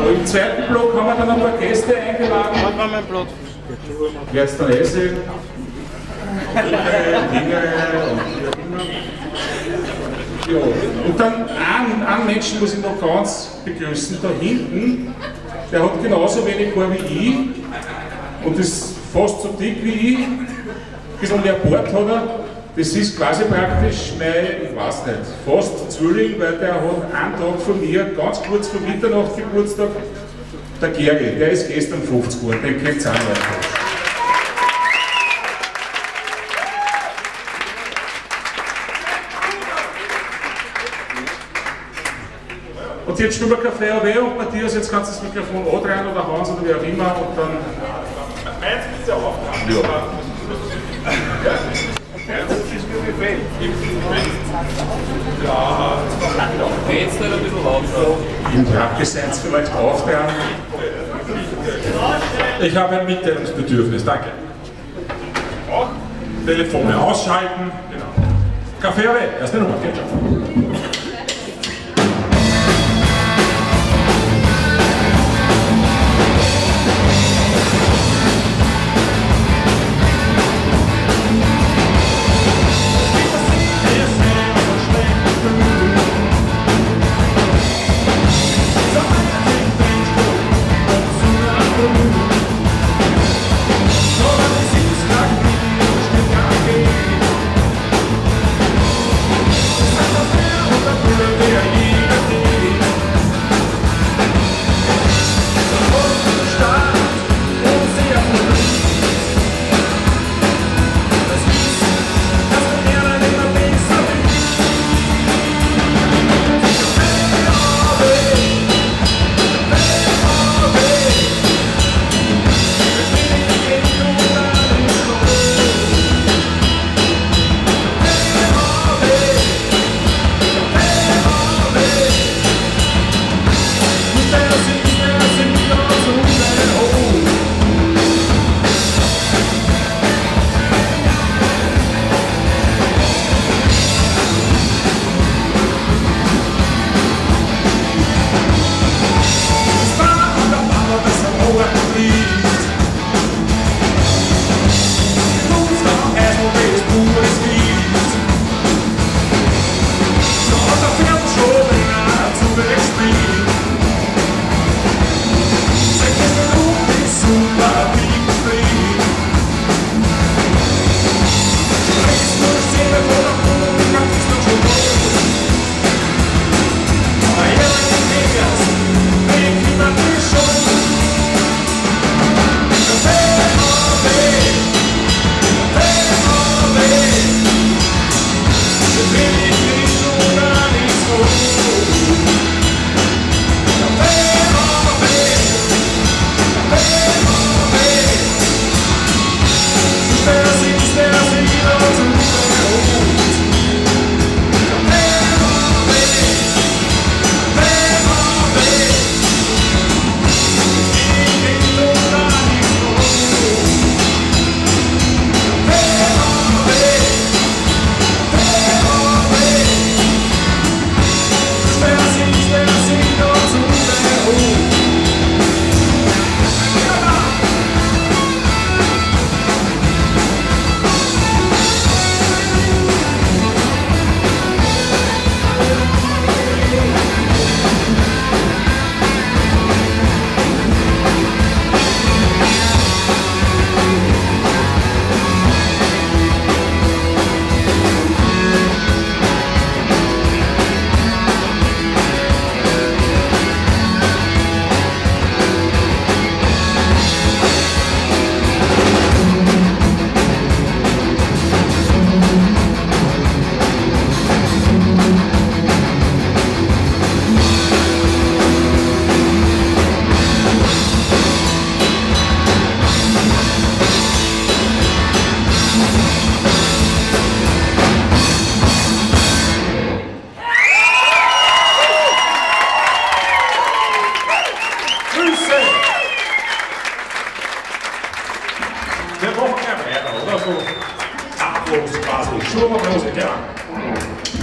Im zweiten Block haben wir dann ein paar Gäste eingeladen. Was war mein Plot? Wer jetzt dann sehen? Ja. Und dann einen Menschen muss ich noch ganz begrüßen, da hinten, der hat genauso wenig Haar wie ich und ist fast so dick wie ich, ein bisschen mehr Bart hat er. Das ist quasi praktisch mein, ich weiß nicht, fast Zwilling, weil der hat einen Tag von mir, ganz kurz vor Mitternacht Geburtstag, der Gergi, der ist gestern 50 geworden, den kennt ihr auch noch. Und jetzt Song Cafe Au Weh und Matthias, jetzt kannst du das Mikrofon andrehen oder Hans oder wie auch immer und dann... Meins ist ja auch dran. Ja. Jetzt nicht ein bisschen lauter. Und Rapke seid ihr vielleicht aufdrehen? Ich habe ein Mitteilungsbedürfnis, danke. Telefone ausschalten. Genau. Kaffee Au Weh, erste Nummer, geht schon. Mehr wir machen gleich weiter, oder? So, Ablos quasi. Schnurrblose, ja.